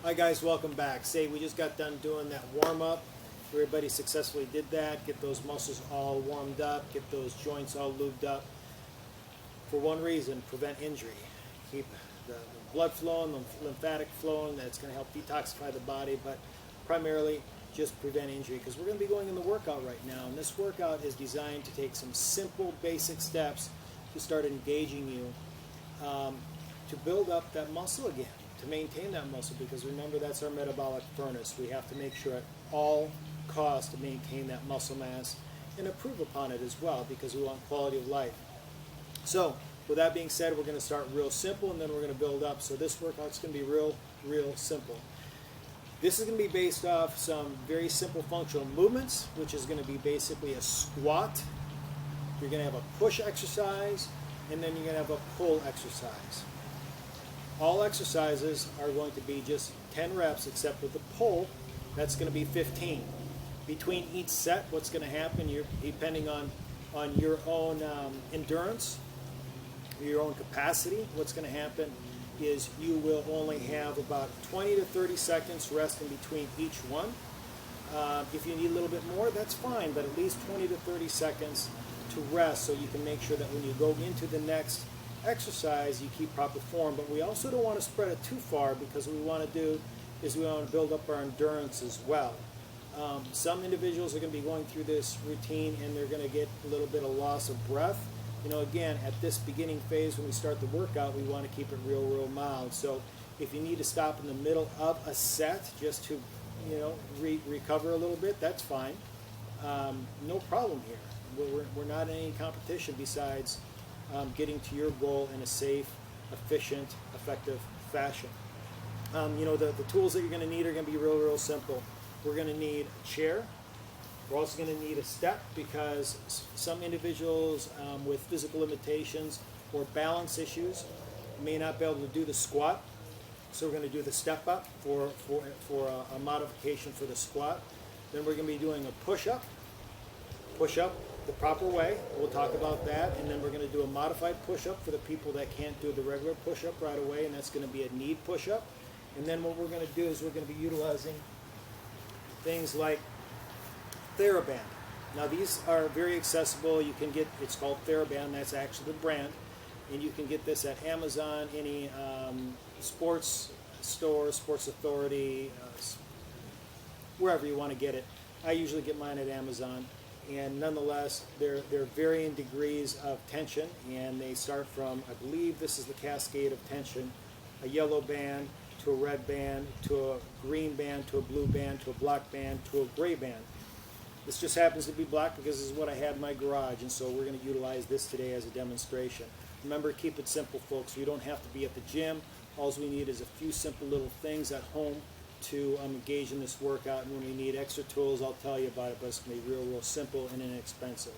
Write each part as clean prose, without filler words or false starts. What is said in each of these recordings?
Hi guys, welcome back. Say we just got done doing that warm up. Everybody successfully did that. Get those muscles all warmed up, get those joints all lubed up. For one reason, prevent injury. Keep the blood flowing, the lymphatic flowing. That's going to help detoxify the body, but primarily just prevent injury, because we're going to be going in the workout right now. And this workout is designed to take some simple basic steps to start engaging you to build up that muscle again, to maintain that muscle, because remember, that's our metabolic furnace. We have to make sure at all costs to maintain that muscle mass and improve upon it as well, because we want quality of life. So with that being said, we're going to start real simple and then we're going to build up. So this workout's going to be real simple. This is going to be based off some very simple functional movements, which is going to be basically a squat. You're going to have a push exercise, and then you're going to have a pull exercise. All exercises are going to be just 10 reps, except with the pull, that's going to be 15. Between each set, what's going to happen, you're depending on your own endurance, your own capacity, what's going to happen is you will only have about 20 to 30 seconds rest in between each one. If you need a little bit more, that's fine, but at least 20 to 30 seconds to rest, so you can make sure that when you go into the next exercise, you keep proper form. But we also don't want to spread it too far, because what we want to do is we want to build up our endurance as well. Some individuals are going to be going through this routine and they're going to get a little bit of loss of breath. You know, again, at this beginning phase when we start the workout, we want to keep it real mild. So if you need to stop in the middle of a set just to, you know, recover a little bit, that's fine. No problem here. We're not in any competition besides getting to your goal in a safe, efficient, effective fashion. You know, the tools that you're going to need are going to be real simple. We're going to need a chair. We're also going to need a step, because some individuals with physical limitations or balance issues may not be able to do the squat. So we're going to do the step up for a modification for the squat. Then we're going to be doing a push-up the proper way. We'll talk about that. And then we're going to do a modified push-up for the people that can't do the regular push-up right away, and that's going to be a knee push-up. And then what we're going to do is we're going to be utilizing things like TheraBand. Now these are very accessible. You can get, it's called TheraBand, that's actually the brand, and you can get this at Amazon, any sports store, Sports Authority, wherever you want to get it. I usually get mine at Amazon, and nonetheless they're varying degrees of tension, and they start from, I believe this is the cascade of tension, a yellow band to a red band to a green band to a blue band to a black band to a gray band. This just happens to be black because this is what I had in my garage, and so we're going to utilize this today as a demonstration. Remember, keep it simple, folks. You don't have to be at the gym. All we need is a few simple little things at home to engage in this workout, and when we need extra tools, I'll tell you about it, but it's going to be real simple and inexpensive.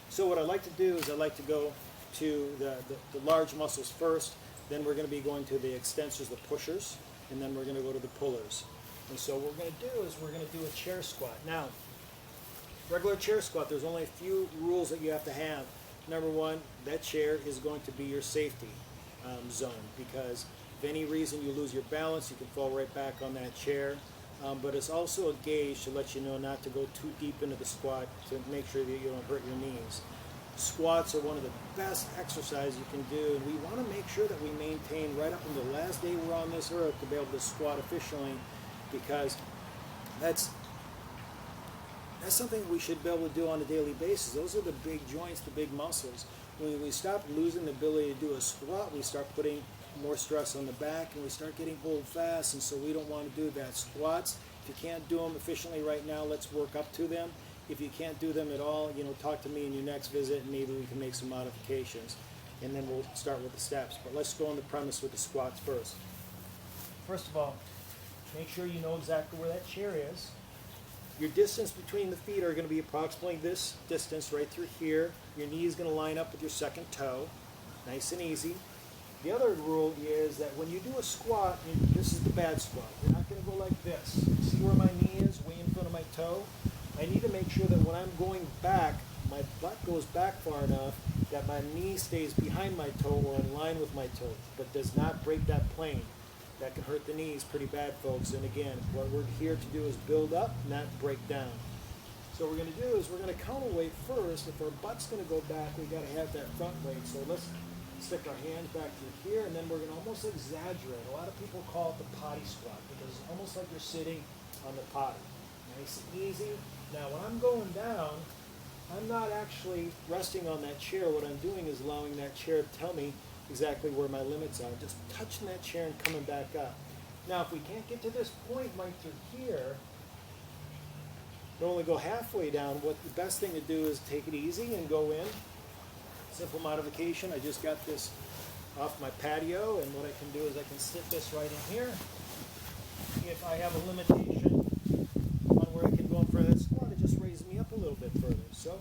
So what I like to do is I like to go to the large muscles first, then we're going to be going to the extensors, the pushers, and then we're going to go to the pullers. And so what we're going to do is we're going to do a chair squat. Now, regular chair squat, there's only a few rules that you have to have. Number one, that chair is going to be your safety zone, because if any reason you lose your balance, you can fall right back on that chair. But it's also a gauge to let you know not to go too deep into the squat, to make sure that you don't hurt your knees. Squats are one of the best exercises you can do, and we want to make sure that we maintain right up until the last day we're on this earth to be able to squat efficiently, because that's something we should be able to do on a daily basis. Those are the big joints, the big muscles. When we stop losing the ability to do a squat, we start putting more stress on the back, and we start getting old fast, and so we don't want to do that. Squats, if you can't do them efficiently right now, let's work up to them. If you can't do them at all, you know, talk to me in your next visit, and maybe we can make some modifications, and then we'll start with the steps. But let's go on the premise with the squats first. First of all, make sure you know exactly where that chair is. Your distance between the feet are going to be approximately this distance right through here. Your knee is going to line up with your second toe. Nice and easy. The other rule is that when you do a squat, this is the bad squat. You're not going to go like this. See where my knee is, way in front of my toe? I need to make sure that when I'm going back, my butt goes back far enough that my knee stays behind my toe or in line with my toe, but does not break that plane. That can hurt the knees pretty bad, folks. And again, what we're here to do is build up, not break down. So what we're going to do is we're going to counterweight first. If our butt's going to go back, we got to have that front weight. So let's stick our hands back to here, and then we're going to almost exaggerate. A lot of people call it the potty squat because it's almost like you're sitting on the potty. Nice and easy. Now when I'm going down, I'm not actually resting on that chair. What I'm doing is allowing that chair to tell me exactly where my limits are. Just touching that chair and coming back up. Now if we can't get to this point right through here, we only go halfway down. What the best thing to do is take it easy and go in. Simple modification. I just got this off my patio, and what I can do is I can sit this right in here. If I have a limitation on where I can go in front of that squat, it just raises me up a little bit further. So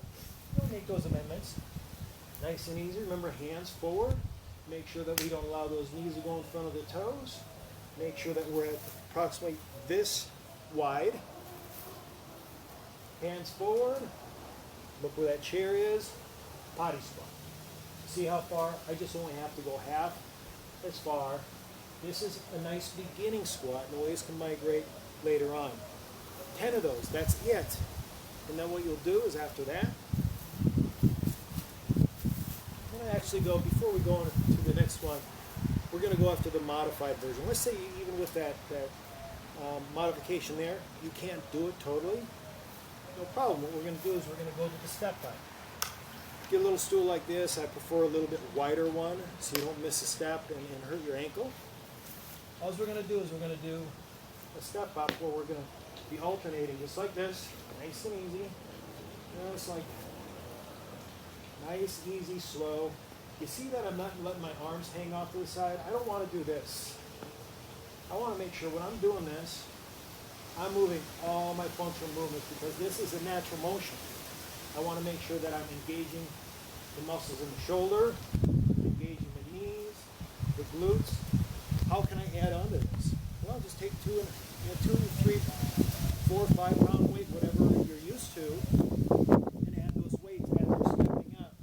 we'll make those amendments. Nice and easy. Remember, hands forward. Make sure that we don't allow those knees to go in front of the toes. Make sure that we're at approximately this wide. Hands forward. Look where that chair is. Potty squat. See how far? I just only have to go half as far. This is a nice beginning squat, and the waist can migrate later on. 10 of those, that's it. And then what you'll do is after that, I'm going to actually go, before we go on to the next one, we're going to go after the modified version. Let's say even with that modification there, you can't do it totally. No problem. What we're going to do is we're going to go to the step up. Get a little stool like this. I prefer a little bit wider one so you don't miss a step and hurt your ankle. All we're going to do is we're going to do a step up where we're going to be alternating just like this, nice and easy. Just like that. Nice, easy, slow. You see that I'm not letting my arms hang off to the side? I don't want to do this. I want to make sure when I'm doing this, I'm moving all my functional movements because this is a natural motion. I want to make sure that I'm engaging the muscles in the shoulder, engaging the knees, the glutes. How can I add on to this? Well, just take 2, 3, 4, 5 pound weight, whatever you're used to, and add those weights as you're stepping up.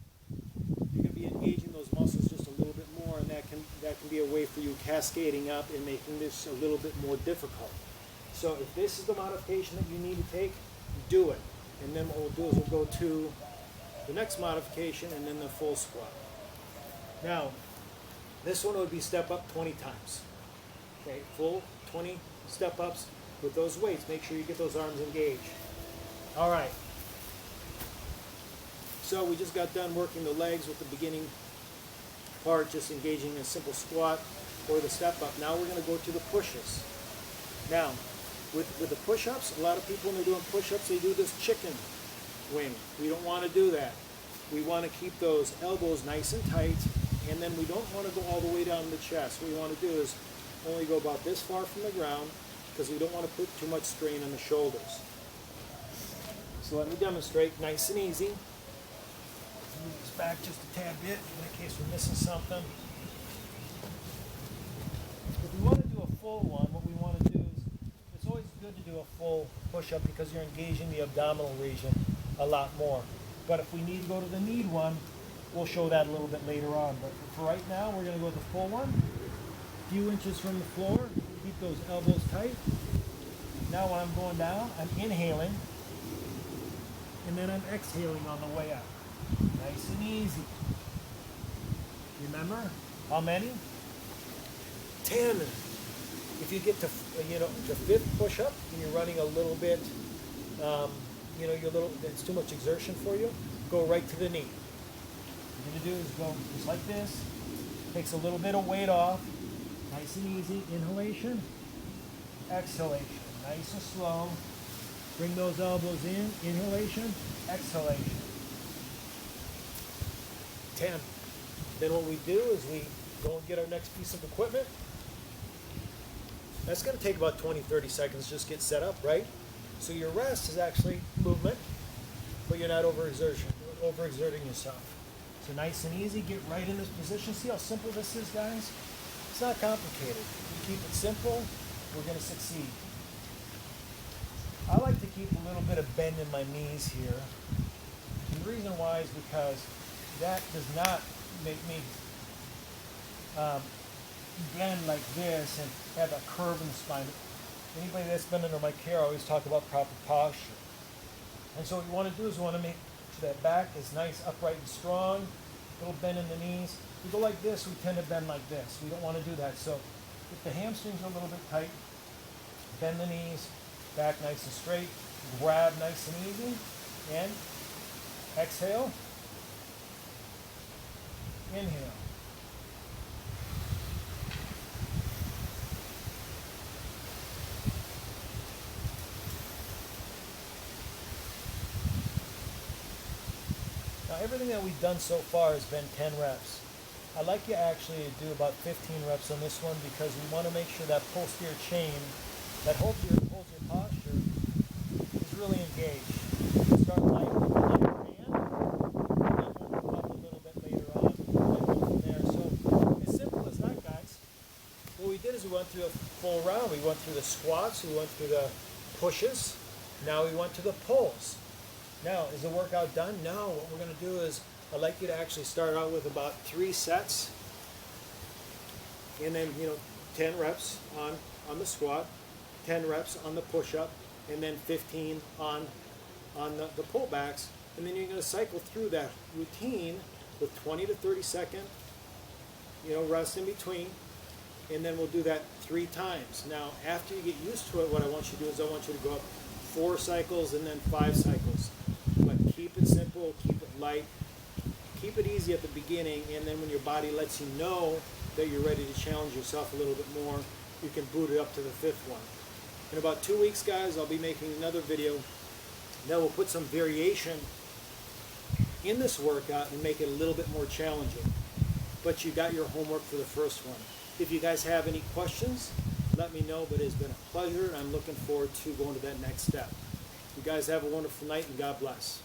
You're going to be engaging those muscles just a little bit more, and that can be a way for you cascading up and making this a little bit more difficult. So if this is the modification that you need to take, do it. And then what we'll do is we'll go to the next modification and then the full squat. Now, this one would be step up 20 times. Okay, full 20 step ups with those weights. Make sure you get those arms engaged. All right. So we just got done working the legs with the beginning part, just engaging a simple squat or the step up. Now we're going to go to the pushes. Now, with the push-ups, a lot of people when they're doing push-ups, they do this chicken wing. We don't want to do that. We want to keep those elbows nice and tight, and then we don't want to go all the way down the chest. What we want to do is only go about this far from the ground because we don't want to put too much strain on the shoulders. So let me demonstrate, nice and easy. Move this back just a tad bit in case we're missing something. If we want to do a full one, what we want to do is, it's always good to do a full push-up because you're engaging the abdominal region a lot more. But if we need to go to the knee one, we'll show that a little bit later on. But for right now, we're going to go with the full one. A few inches from the floor. Keep those elbows tight. Now when I'm going down, I'm inhaling. And then I'm exhaling on the way up. Nice and easy. Remember, how many? 10. If you get to the 5th push-up and you're running a little bit, it's too much exertion for you, go right to the knee. What you're going to do is go just like this. Takes a little bit of weight off. Nice and easy. Inhalation, exhalation. Nice and slow. Bring those elbows in. Inhalation, exhalation. 10. Then what we do is we go and get our next piece of equipment. That's going to take about 20-30 seconds just get set up, right? So your rest is actually movement, but you're not overexerting yourself. So nice and easy, get right in this position. See how simple this is, guys? It's not complicated. If we keep it simple, we're going to succeed. I like to keep a little bit of bend in my knees here. And the reason why is because that does not make me bend like this and have a curve in the spine. Anybody that's been under my care, I always talk about proper posture. And so what you want to do is you want to make sure that back is nice, upright, and strong. Little bend in the knees. We go like this, we tend to bend like this. We don't want to do that. So if the hamstrings are a little bit tight, bend the knees, back nice and straight, grab nice and easy, and exhale, inhale. Now everything that we've done so far has been 10 reps. I'd like you actually to do about 15 reps on this one because we want to make sure that posterior chain that holds your posture is really engaged. Start light with the lighter hand, and then we'll move up a little bit later on. And go from there. So as simple as that, guys. What we did is we went through a full round. We went through the squats, we went through the pushes, now we went to the pulls. Now, is the workout done? No, what we're going to do is I'd like you to actually start out with about 3 sets, and then 10 reps on the squat, 10 reps on the push-up, and then 15 on the pullbacks, and then you're going to cycle through that routine with 20 to 30 second rest in between, and then we'll do that 3 times. Now, after you get used to it, what I want you to do is I want you to go up 4 cycles and then 5 cycles. But keep it simple, keep it light, keep it easy at the beginning, and then when your body lets you know that you're ready to challenge yourself a little bit more, you can boot it up to the 5th one. In about 2 weeks, guys, I'll be making another video that will put some variation in this workout and make it a little bit more challenging. But you got your homework for the first one. If you guys have any questions, let me know, but it's been a pleasure, and I'm looking forward to going to that next step. You guys have a wonderful night, and God bless.